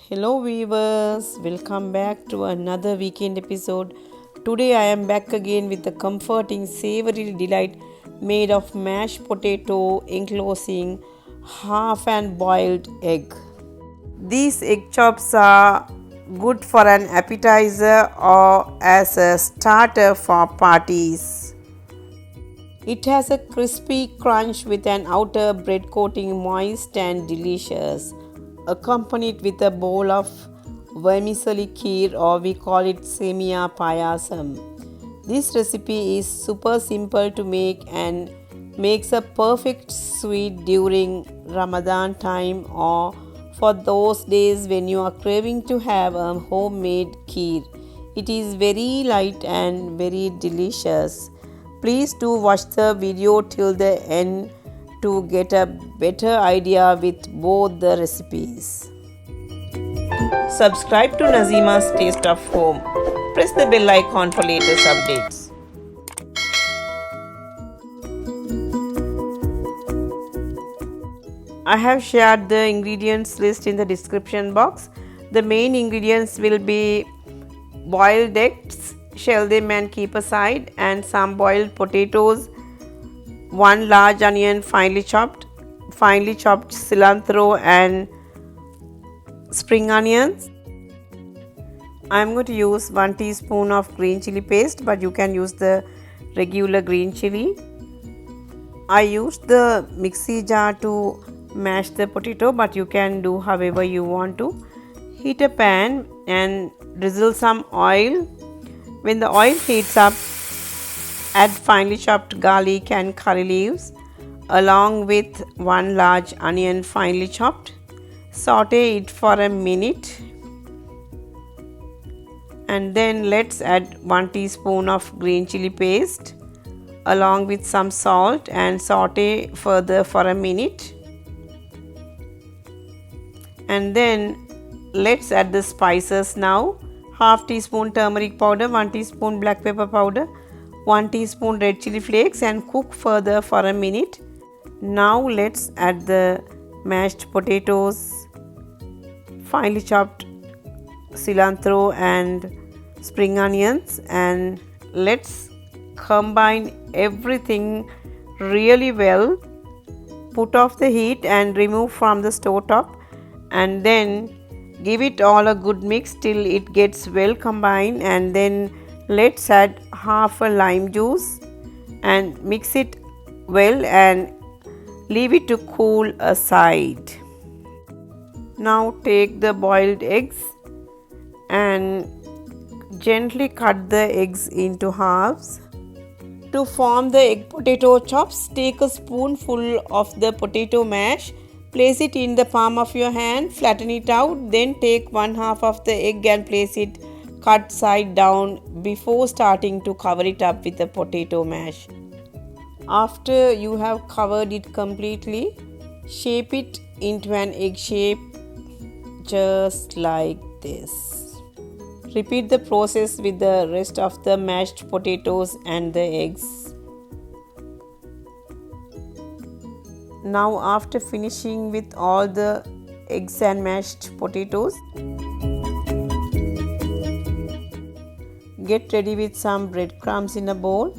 Hello viewers, welcome back to another weekend episode. Today I am back again with a comforting savory delight made of mashed potato enclosing half an boiled egg. These egg chops are good for an appetizer or as a starter for parties. It has a crispy crunch with an outer bread coating moist and delicious, accompanied with a bowl of vermicelli kheer, or we call it Semiya Payasam. This recipe is super simple to make and makes a perfect sweet during Ramadan time or for those days when you are craving to have a homemade kheer. It is very light and very delicious. Please do watch the video till the end to get a better idea with both the recipes. Subscribe to Nazima's Taste of Home. Press the bell icon for latest updates. I have shared the ingredients list in the description box. The main ingredients will be boiled eggs, shell them and keep aside, and some boiled potatoes, 1 large onion finely chopped cilantro and spring onions. I am going to use 1 teaspoon of green chili paste, but you can use the regular green chili. I used the mixie jar to mash the potato, but you can do however you want to. Heat a pan and drizzle some oil. When the oil heats up, add finely chopped garlic and curry leaves along with 1 large onion finely chopped. Saute it for a minute and then let's add 1 teaspoon of green chili paste along with some salt and saute further for a minute. And then let's add the spices now. Half teaspoon turmeric powder, 1 teaspoon black pepper powder, 1 teaspoon red chili flakes, and cook further for a minute. Now let's add the mashed potatoes, finely chopped cilantro and spring onions, and let's combine everything really well. Put off the heat and remove from the stove top, and then give it all a good mix till it gets well combined, and then let's add half a lime juice and mix it well and leave it to cool aside. Now take the boiled eggs and gently cut the eggs into halves. To form the egg potato chops, take a spoonful of the potato mash, place it in the palm of your hand, flatten it out, then take 1/2 of the egg and place it cut side down before starting to cover it up with the potato mash. After you have covered it completely, shape it into an egg shape just like this. Repeat the process with the rest of the mashed potatoes and the eggs. Now after finishing with all the eggs and mashed potatoes, get ready with some breadcrumbs in a bowl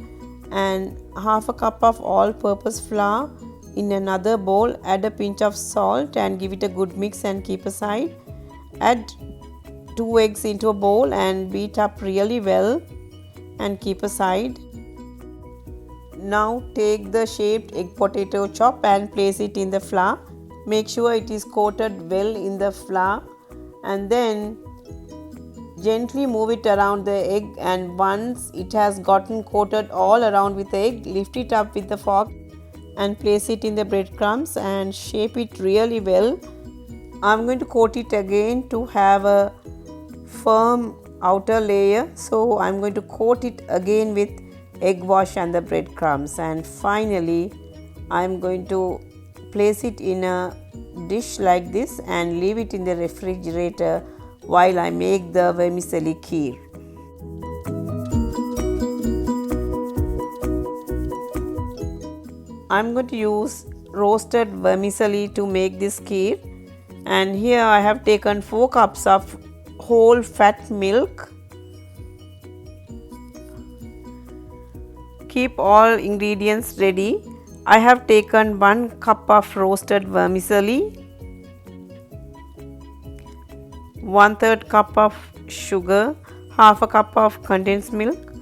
and half a cup of all-purpose flour in another bowl. Add a pinch of salt and give it a good mix and keep aside. Add 2 eggs into a bowl and beat up really well and keep aside. Now take the shaped egg potato chop and place it in the flour. Make sure it is coated well in the flour and then gently move it around the egg, and once it has gotten coated all around with the egg, lift it up with the fork and place it in the breadcrumbs and shape it really well. I'm going to coat it again to have a firm outer layer, so I'm going to coat it again with egg wash and the breadcrumbs, and finally I'm going to place it in a dish like this and leave it in the refrigerator while I make the vermicelli kheer. I'm going to use roasted vermicelli to make this kheer. And here I have taken 4 cups of whole fat milk. Keep all ingredients ready. I have taken 1 cup of roasted vermicelli, 1/3 cup of sugar, half a cup of condensed milk,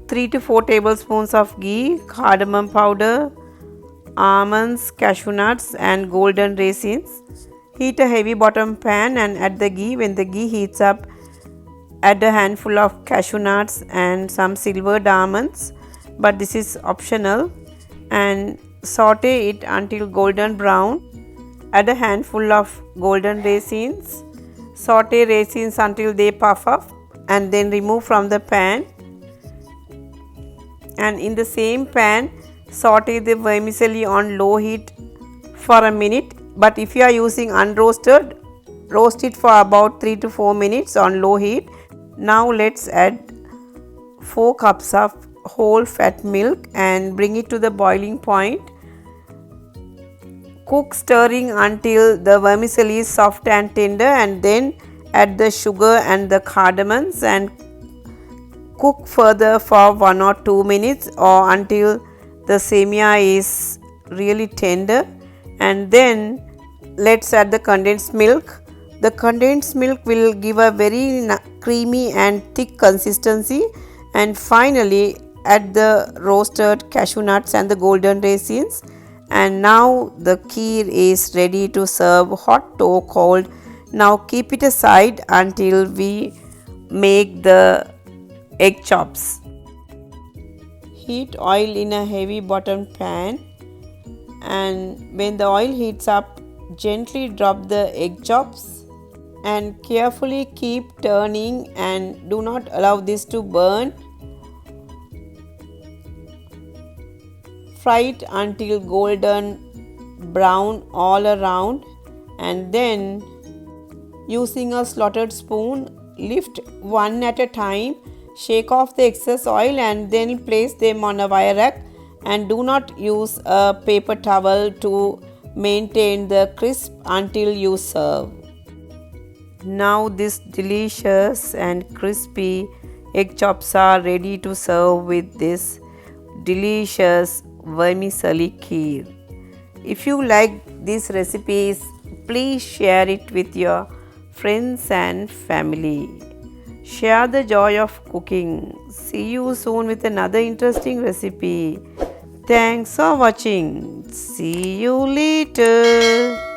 3 to 4 tablespoons of ghee, cardamom powder, almonds, cashew nuts and golden raisins. Heat a heavy bottom pan and add the ghee. When the ghee heats up, add a handful of cashew nuts and some silvered almonds, but this is optional, and saute it until golden brown. Add a handful of golden raisins. Saute raisins until they puff up and then remove from the pan. And in the same pan, saute the vermicelli on low heat for a minute, but if you are using unroasted, roast it for about 3 to 4 minutes on low heat. Now let's add 4 cups of whole fat milk and bring it to the boiling point. Cook stirring until the vermicelli is soft and tender, and then add the sugar and the cardamoms and cook further for 1 or 2 minutes or until the semiya is really tender. And then let's add the condensed milk. The condensed milk will give a very creamy and thick consistency. And finally add the roasted cashew nuts and the golden raisins. And now the kheer is ready to serve, hot or cold. Now keep it aside until we make the egg chops. Heat oil in a heavy bottom pan, and when the oil heats up, gently drop the egg chops and carefully keep turning and do not allow this to burn. Fry it until golden brown all around, and then using a slotted spoon, lift one at a time, shake off the excess oil and then place them on a wire rack, and do not use a paper towel to maintain the crisp until you serve. Now this delicious and crispy egg chops are ready to serve with this delicious vermicelli kheer. If you like these recipes, please share it with your friends and family. Share the joy of cooking. See you soon with another interesting recipe. Thanks for watching. See you later.